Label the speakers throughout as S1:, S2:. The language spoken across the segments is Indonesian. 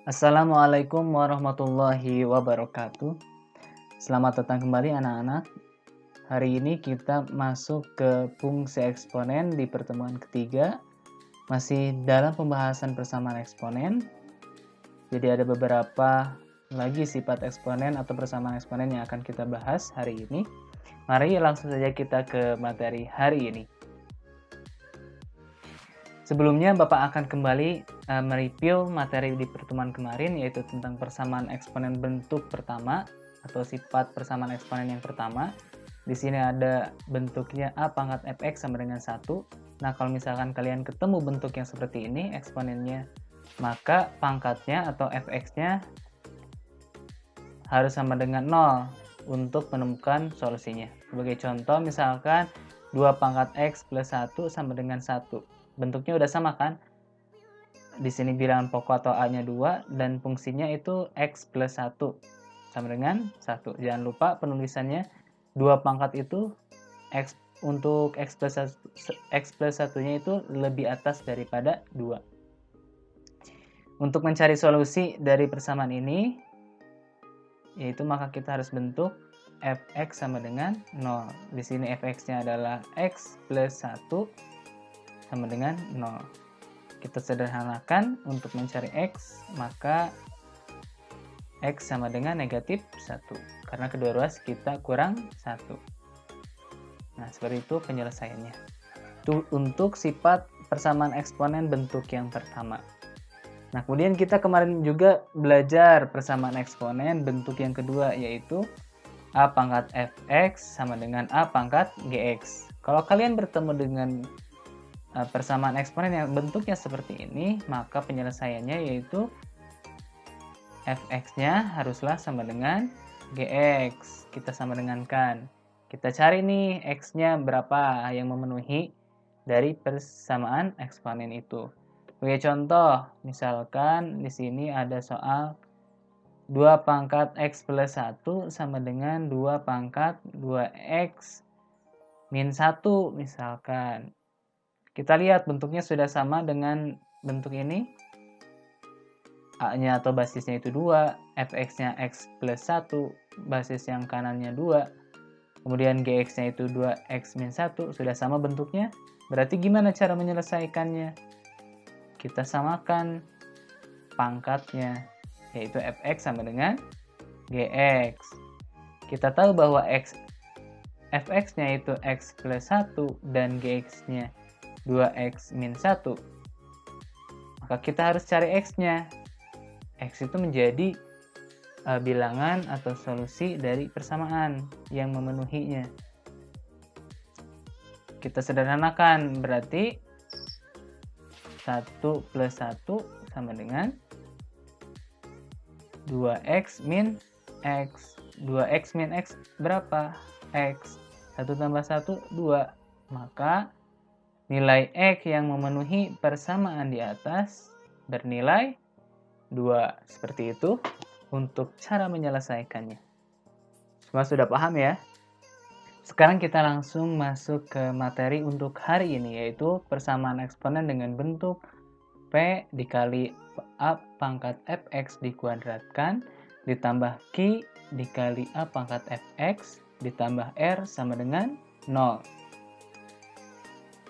S1: Assalamualaikum warahmatullahi wabarakatuh. Selamat datang kembali anak-anak. Hari ini kita masuk ke fungsi eksponen di pertemuan ketiga. Masih dalam pembahasan persamaan eksponen. Jadi ada beberapa lagi sifat eksponen atau persamaan eksponen yang akan kita bahas hari ini. Mari langsung saja kita ke materi hari ini. Sebelumnya Bapak akan kembali mereview materi di pertemuan kemarin, yaitu tentang persamaan eksponen bentuk pertama atau sifat persamaan eksponen yang pertama. Di sini ada bentuknya A pangkat fx sama dengan 1. Nah, kalau misalkan kalian ketemu bentuk yang seperti ini, eksponennya, maka pangkatnya atau fx-nya harus sama dengan 0 untuk menemukan solusinya. Sebagai contoh, misalkan 2 pangkat x plus 1 sama dengan 1. Bentuknya udah sama kan? Di sini bilangan pokok atau A-nya 2 dan fungsinya itu x plus 1 sama dengan 1. Jangan lupa penulisannya 2 pangkat itu x untuk x plus 1-nya itu lebih atas daripada 2. Untuk mencari solusi dari persamaan ini, yaitu maka kita harus bentuk fx sama dengan 0. Di sini fx-nya adalah x plus 1 sama dengan 0. Kita sederhanakan untuk mencari x, maka x sama dengan negatif 1. Karena kedua ruas kita kurang 1. Nah, seperti itu penyelesaiannya. Itu untuk sifat persamaan eksponen bentuk yang pertama. Nah, kemudian kita kemarin juga belajar persamaan eksponen bentuk yang kedua, yaitu A pangkat fx sama dengan A pangkat gx. Kalau kalian bertemu dengan persamaan eksponen yang bentuknya seperti ini, maka penyelesaiannya yaitu fx-nya haruslah sama dengan gx. Kita sama dengankan. Kita cari nih x-nya berapa yang memenuhi dari persamaan eksponen itu. Sebagai contoh, misalkan di sini ada soal 2 pangkat x plus 1 sama dengan 2 pangkat 2x min 1 misalkan. Kita lihat bentuknya sudah sama dengan bentuk ini. A-nya atau basisnya itu 2, fx-nya x plus 1, basis yang kanannya 2, kemudian gx-nya itu 2x min 1, sudah sama bentuknya. Berarti gimana cara menyelesaikannya? Kita samakan pangkatnya, yaitu fx sama dengan gx. Kita tahu bahwa fx-nya itu x plus 1 dan gx-nya 2x min 1, maka kita harus cari x-nya. X itu menjadi bilangan atau solusi dari persamaan yang memenuhinya. Kita sederhanakan, berarti 1 plus 1 sama dengan 2x min x. 2x min x berapa? X. 1 tambah 1, 2. Maka nilai X yang memenuhi persamaan di atas bernilai 2. Seperti itu untuk cara menyelesaikannya. Semua sudah paham ya? Sekarang kita langsung masuk ke materi untuk hari ini, yaitu persamaan eksponen dengan bentuk P dikali A pangkat fx dikuadratkan ditambah Q dikali A pangkat fx ditambah R sama dengan 0.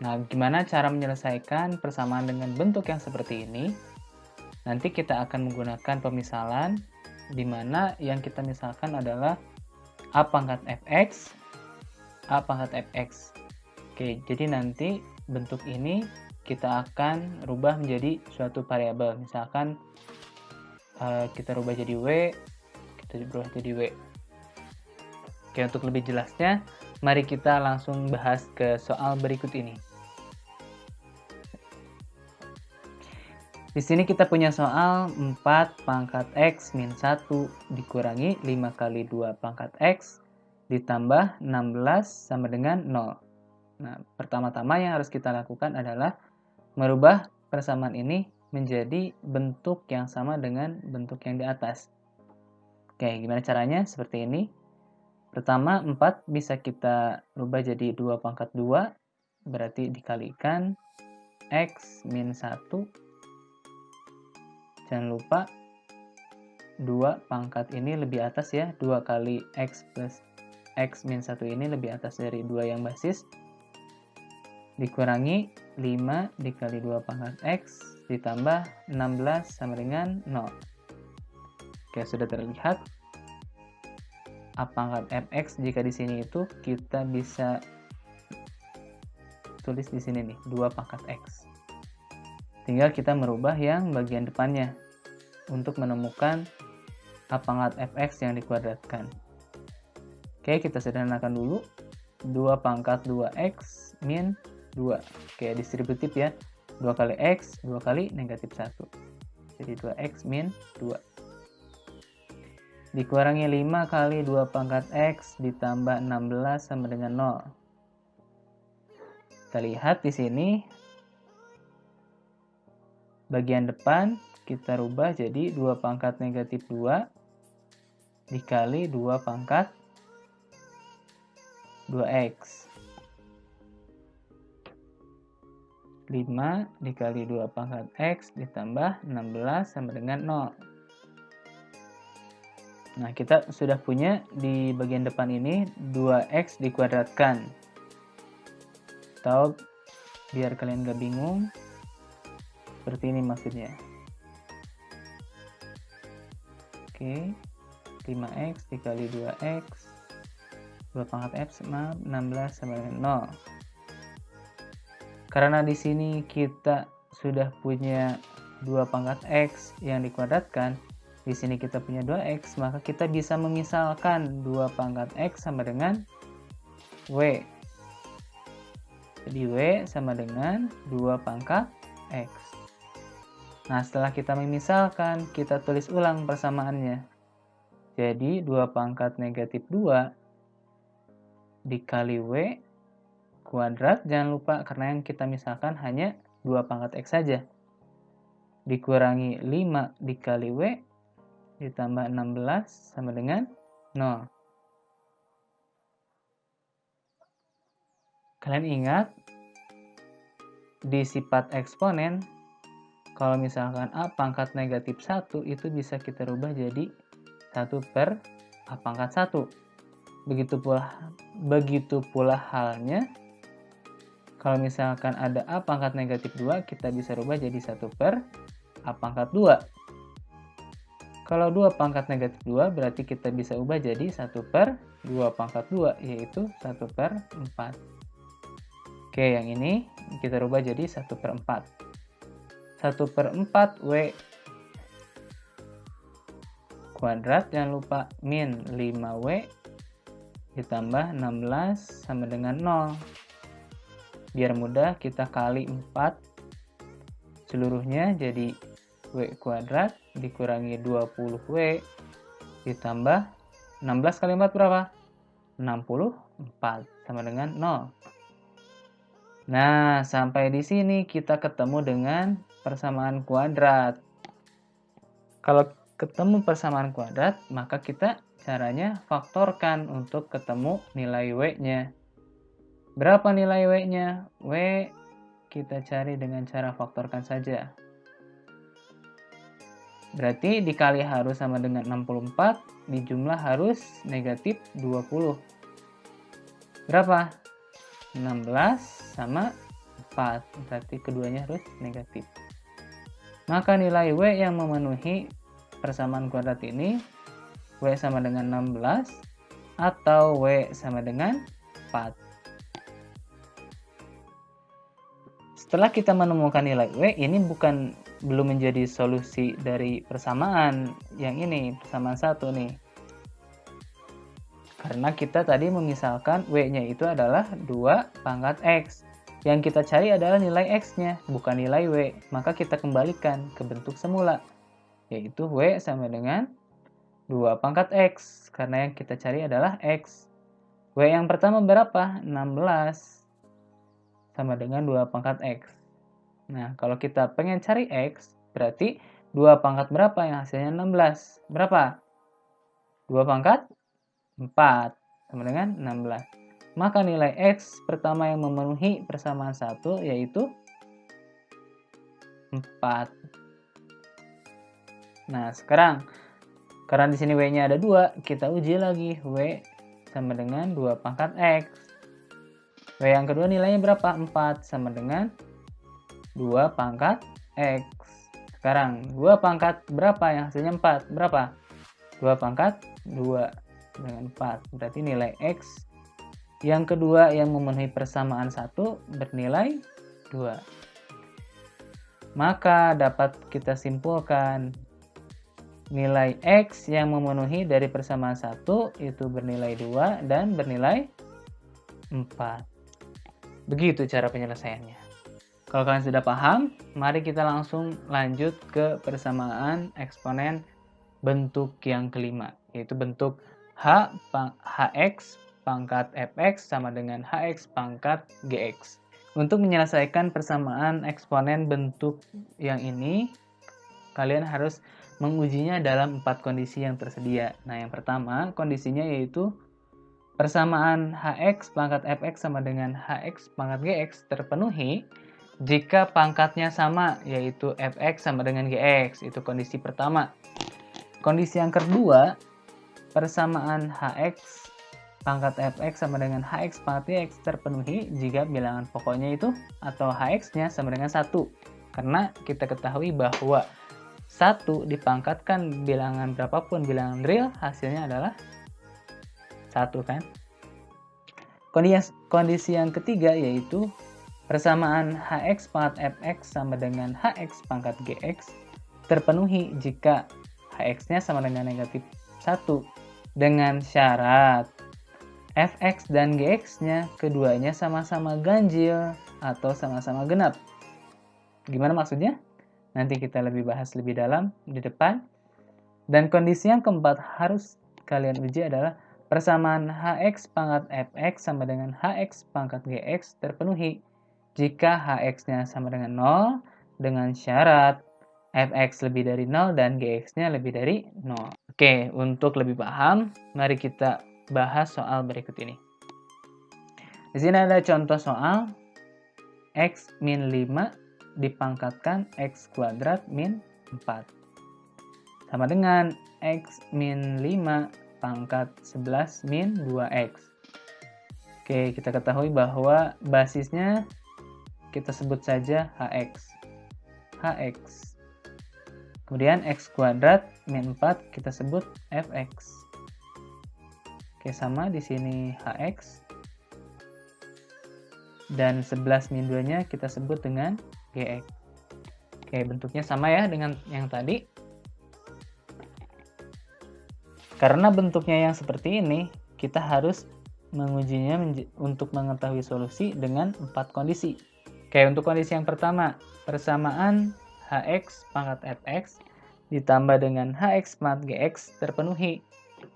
S1: Nah, gimana cara menyelesaikan persamaan dengan bentuk yang seperti ini? Nanti kita akan menggunakan pemisalan, di mana yang kita misalkan adalah A pangkat fx, A pangkat fx. Oke, jadi nanti bentuk ini kita akan rubah menjadi suatu variabel. Misalkan kita rubah jadi W, kita rubah jadi W. Oke, untuk lebih jelasnya, mari kita langsung bahas ke soal berikut ini. Di sini kita punya soal 4 pangkat x min 1 dikurangi 5 kali 2 pangkat x ditambah 16 sama dengan 0. Nah, pertama-tama yang harus kita lakukan adalah merubah persamaan ini menjadi bentuk yang sama dengan bentuk yang di atas. Oke, gimana caranya? Seperti ini. Pertama, 4 bisa kita rubah jadi 2 pangkat 2, berarti dikalikan x min 1. Jangan lupa 2 pangkat ini lebih atas ya, 2 kali X plus X min 1 ini lebih atas dari 2 yang basis, dikurangi 5 dikali 2 pangkat X ditambah 16 sama dengan 0. Oke, sudah terlihat A pangkat Fx jika di sini itu kita bisa tulis di sini nih, 2 pangkat X. Tinggal kita merubah yang bagian depannya untuk menemukan A pangkat Fx yang dikuadratkan. Oke, kita sederhanakan dulu. 2 pangkat 2X min 2. Oke, distributif ya. 2 kali X, 2 kali negatif 1. Jadi 2X min 2. Dikurangi 5 kali 2 pangkat X ditambah 16 sama dengan 0. Kita lihat di sini bagian depan kita rubah jadi 2 pangkat negatif 2 dikali 2 pangkat 2X. 5 dikali 2 pangkat X ditambah 16 sama dengan 0. Nah, kita sudah punya di bagian depan ini 2X dikuadratkan. Atau biar kalian gak bingung, seperti ini maksudnya. Oke, 5X dikali 2X, 2 pangkat F sama 16 sama dengan 0. Karena di sini kita sudah punya 2 pangkat X yang dikuadratkan, di sini kita punya 2X, maka kita bisa memisalkan 2 pangkat X sama dengan W. Jadi W sama dengan 2 pangkat X. Nah, setelah kita memisalkan, kita tulis ulang persamaannya. Jadi 2 pangkat negatif 2 dikali W kuadrat, jangan lupa karena yang kita misalkan hanya 2 pangkat X saja. Dikurangi 5 dikali W ditambah 16 sama dengan 0. Kalian ingat di sifat eksponen, kalau misalkan A pangkat negatif 1 itu bisa kita rubah jadi 1 per A pangkat 1. Begitu pula halnya kalau misalkan ada A pangkat negatif 2, kita bisa rubah jadi 1 per A pangkat 2. Kalau 2 pangkat negatif 2 berarti kita bisa ubah jadi 1 per 2 pangkat 2, yaitu 1 per 4. Oke, yang ini kita rubah jadi 1 per 4. 1 per 4 W kuadrat, jangan lupa, min 5W ditambah 16 sama dengan 0. Biar mudah kita kali 4 seluruhnya jadi W kuadrat dikurangi 20W ditambah 16 kali 4 berapa? 64 sama dengan 0. Nah, sampai di sini kita ketemu dengan persamaan kuadrat. Kalau ketemu persamaan kuadrat, maka kita caranya faktorkan untuk ketemu nilai W-nya. Berapa nilai W-nya? W kita cari dengan cara faktorkan saja. Berarti dikali harus sama dengan 64, dijumlah harus negatif 20. Berapa? 16 sama 4, berarti keduanya harus negatif. Maka nilai W yang memenuhi persamaan kuadrat ini, W sama dengan 16 atau W sama dengan 4. Setelah kita menemukan nilai W, ini belum menjadi solusi dari persamaan yang ini, persamaan 1 nih. Karena kita tadi memisalkan W-nya itu adalah 2 pangkat X. Yang kita cari adalah nilai X-nya, bukan nilai W. Maka kita kembalikan ke bentuk semula, yaitu W sama dengan 2 pangkat X. Karena yang kita cari adalah X. W yang pertama berapa? 16 sama dengan 2 pangkat X. Nah, kalau kita pengen cari X, berarti 2 pangkat berapa yang hasilnya 16? Berapa? 2 pangkat 4 sama dengan 16. Maka nilai X pertama yang memenuhi persamaan 1 yaitu 4. Nah, sekarang Karena di sini W-nya ada 2, kita uji lagi. W sama dengan 2 pangkat X. W yang kedua nilainya berapa? 4 sama dengan 2 pangkat X. Sekarang 2 pangkat berapa yang hasilnya 4? Berapa? 2 pangkat 2 dengan 4. Berarti nilai X yang kedua yang memenuhi persamaan 1 bernilai 2. Maka dapat kita simpulkan nilai X yang memenuhi dari persamaan 1 itu bernilai 2 dan bernilai 4. Begitu cara penyelesaiannya. Kalau kalian sudah paham, mari kita langsung lanjut ke persamaan eksponen bentuk yang kelima, yaitu bentuk Hx pangkat Fx sama dengan Hx pangkat Gx. Untuk menyelesaikan persamaan eksponen bentuk yang ini, kalian harus mengujinya dalam 4 kondisi yang tersedia. Nah, yang pertama kondisinya yaitu persamaan Hx pangkat Fx sama dengan Hx pangkat Gx terpenuhi jika pangkatnya sama, yaitu Fx sama dengan Gx. Itu kondisi pertama. Kondisi yang kedua, persamaan Hx pangkat Fx sama dengan Hx pangkat Gx terpenuhi jika bilangan pokoknya itu atau Hx-nya sama dengan 1. Karena kita ketahui bahwa 1 dipangkatkan bilangan berapapun bilangan real, hasilnya adalah 1 kan. Kondisi yang ketiga yaitu persamaan Hx pangkat Fx sama dengan Hx pangkat Gx terpenuhi jika Hx-nya sama dengan negatif 1 dengan syarat Fx dan Gx-nya keduanya sama-sama ganjil atau sama-sama genap. Gimana maksudnya? Nanti kita bahas lebih dalam di depan. Dan kondisi yang keempat harus kalian uji adalah persamaan Hx pangkat Fx sama dengan Hx pangkat Gx terpenuhi jika Hx-nya sama dengan 0 dengan syarat Fx lebih dari 0 dan Gx-nya lebih dari 0. Oke, untuk lebih paham, mari kita bahas soal berikut ini. Di sini ada contoh soal X min 5 dipangkatkan X kuadrat min 4. Sama dengan X min 5 pangkat 11 min 2X. Oke, kita ketahui bahwa basisnya kita sebut saja Hx. Kemudian X kuadrat min 4 kita sebut Fx. Oke, sama di sini Hx. Dan 11 min 2-nya kita sebut dengan Gx. Oke, bentuknya sama ya dengan yang tadi. Karena bentuknya yang seperti ini, kita harus mengujinya untuk mengetahui solusi dengan 4 kondisi. Oke, untuk kondisi yang pertama, persamaan Hx pangkat Fx ditambah dengan Hx pangkat Gx terpenuhi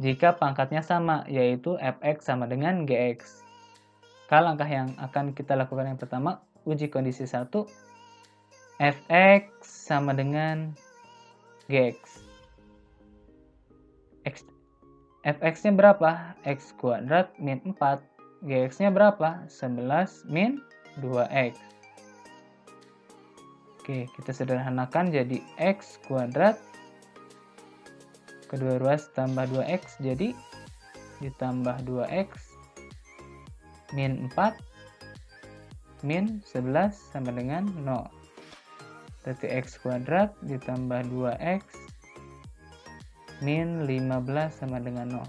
S1: jika pangkatnya sama, yaitu Fx sama dengan Gx. Langkah yang akan kita lakukan yang pertama, uji kondisi 1, Fx sama dengan Gx. Fx-nya berapa? X kuadrat min 4. Gx-nya berapa? 11 min 2X. Oke, kita sederhanakan jadi X kuadrat. Kedua ruas tambah 2X jadi ditambah 2X min 4 min 11 sama dengan 0. Berarti X kuadrat ditambah 2X min 15 sama dengan 0.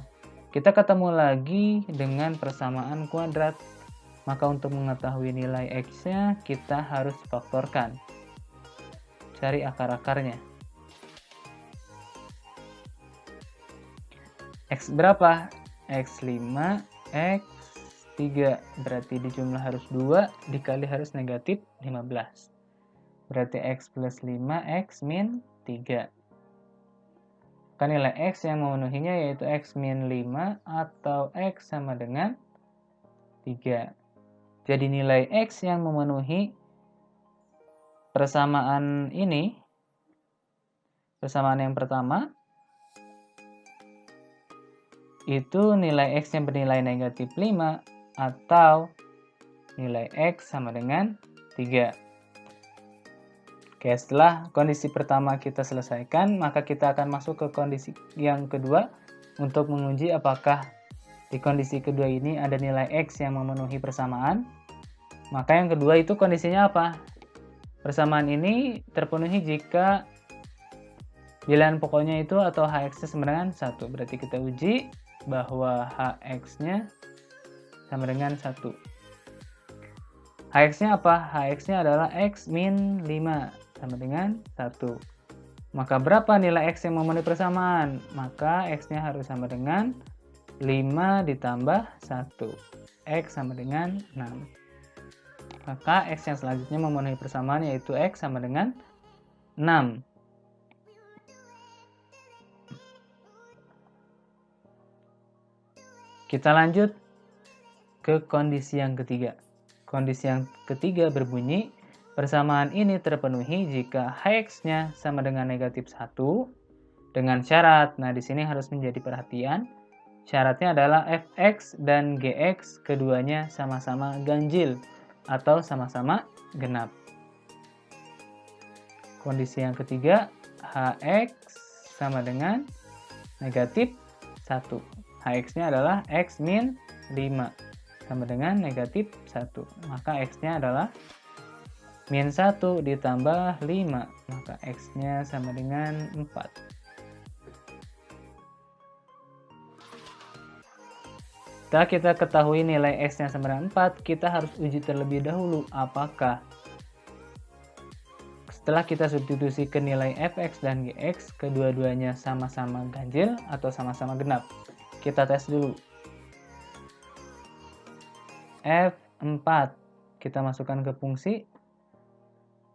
S1: Kita ketemu lagi dengan persamaan kuadrat. Maka untuk mengetahui nilai X-nya kita harus faktorkan. Cari akar-akarnya. X berapa? X5, X3. Berarti dijumlah harus 2, dikali harus negatif 15. Berarti X plus 5, X min 3. Kan nilai X yang memenuhinya yaitu X min 5 atau X sama dengan 3. Jadi nilai X yang memenuhi persamaan ini, persamaan yang pertama, itu nilai X yang bernilai negatif 5 atau nilai X sama dengan 3. Oke, setelah kondisi pertama kita selesaikan, maka kita akan masuk ke kondisi yang kedua untuk menguji apakah di kondisi kedua ini ada nilai X yang memenuhi persamaan. Maka yang kedua itu kondisinya apa? Persamaan ini terpenuhi jika bilangan pokoknya itu atau Hx-nya sama dengan 1. Berarti kita uji bahwa Hx-nya sama dengan 1. Hx-nya apa? Hx-nya adalah X min 5 sama dengan 1. Maka berapa nilai X yang memenuhi persamaan? Maka X-nya harus sama dengan 5 ditambah 1. X sama dengan 6. Maka X yang selanjutnya memenuhi persamaan yaitu X sama dengan 6. Kita lanjut ke kondisi yang ketiga. Kondisi yang ketiga berbunyi, persamaan ini terpenuhi jika Hx-nya sama dengan negatif 1 dengan syarat. Nah, di sini harus menjadi perhatian. Syaratnya adalah Fx dan Gx keduanya sama-sama ganjil atau sama-sama genap. Kondisi yang ketiga, Hx sama dengan negatif 1. Hx-nya adalah X min 5 sama dengan negatif 1. Maka X-nya adalah min 1 ditambah 5. Maka X-nya sama dengan 4. Setelah kita ketahui nilai X-nya sama dengan 4, kita harus uji terlebih dahulu apakah setelah kita substitusi ke nilai Fx dan Gx, kedua-duanya sama-sama ganjil atau sama-sama genap. Kita tes dulu. F4 kita masukkan ke fungsi,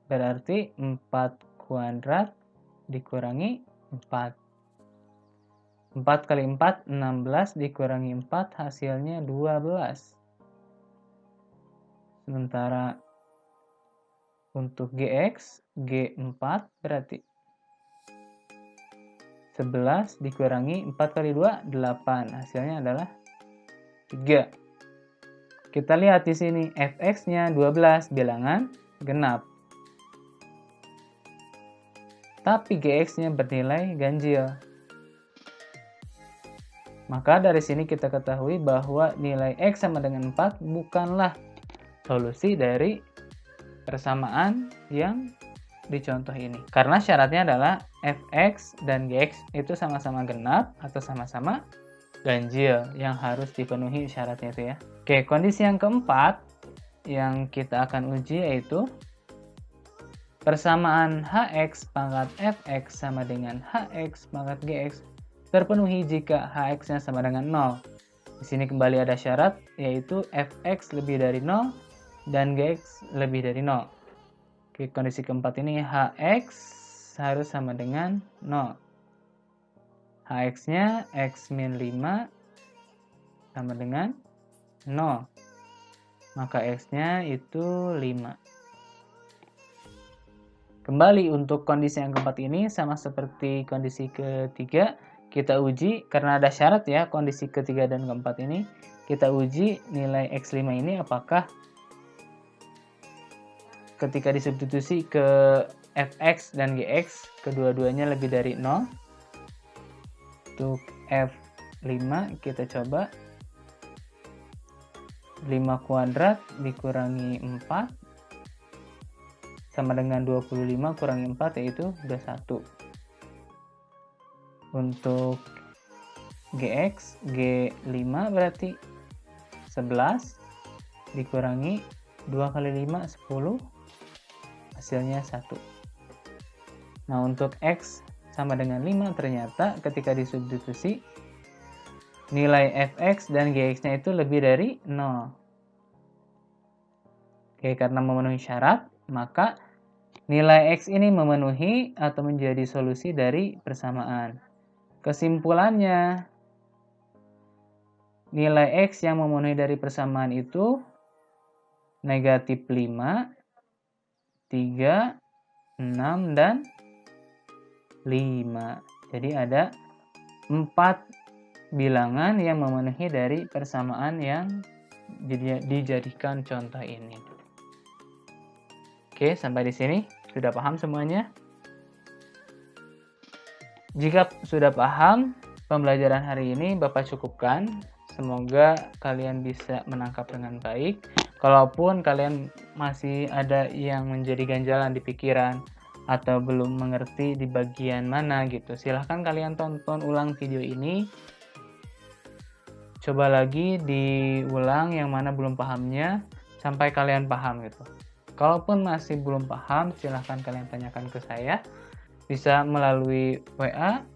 S1: berarti 4 kuadrat dikurangi 4. 4 kali 4, 16 dikurangi 4 hasilnya 12. Sementara untuk Gx, G4 berarti 11 dikurangi 4 kali 2, 8. Hasilnya adalah 3. Kita lihat di sini Fx-nya 12 bilangan genap. Tapi Gx-nya bernilai ganjil. Maka dari sini kita ketahui bahwa nilai X sama dengan 4 bukanlah solusi dari persamaan yang di contoh ini. Karena syaratnya adalah Fx dan Gx itu sama-sama genap atau sama-sama ganjil yang harus dipenuhi syaratnya itu ya. Oke, kondisi yang keempat yang kita akan uji yaitu persamaan Hx pangkat Fx sama dengan Hx pangkat Gx terpenuhi jika Hx-nya sama dengan 0. Di sini kembali ada syarat yaitu Fx lebih dari 0 dan Gx lebih dari 0. Oke, kondisi keempat ini Hx harus sama dengan 0. Hx-nya X min 5 sama dengan 0. Maka X-nya itu 5. Kembali untuk kondisi yang keempat ini sama seperti kondisi ketiga, kita uji karena ada syarat ya kondisi ketiga dan keempat ini. Kita uji nilai X5 ini apakah ketika disubstitusi ke Fx dan Gx kedua-duanya lebih dari 0. Untuk F5 kita coba 5 kuadrat dikurangi 4 sama dengan 25 kurangi 4 yaitu 21. Untuk Gx, G5 berarti 11 dikurangi 2 kali 5, 10 hasilnya 1. Nah untuk X sama dengan 5 ternyata ketika disubstitusi nilai Fx dan Gx-nya itu lebih dari 0. Oke, karena memenuhi syarat, maka nilai X ini memenuhi atau menjadi solusi dari persamaan. Kesimpulannya, nilai X yang memenuhi dari persamaan itu negatif 5, 3, 6, dan 5. Jadi ada 4 bilangan yang memenuhi dari persamaan yang dijadikan contoh ini. Oke, sampai di sini. Sudah paham semuanya? Jika sudah paham, pembelajaran hari ini Bapak cukupkan. Semoga kalian bisa menangkap dengan baik. Kalaupun kalian masih ada yang menjadi ganjalan di pikiran atau belum mengerti di bagian mana gitu, silahkan kalian tonton ulang video ini. Coba lagi diulang yang mana belum pahamnya sampai kalian paham gitu. Kalaupun masih belum paham, silahkan kalian tanyakan ke saya. Bisa melalui WA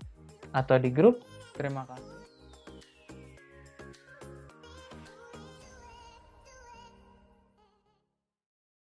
S1: atau di grup. Terima kasih.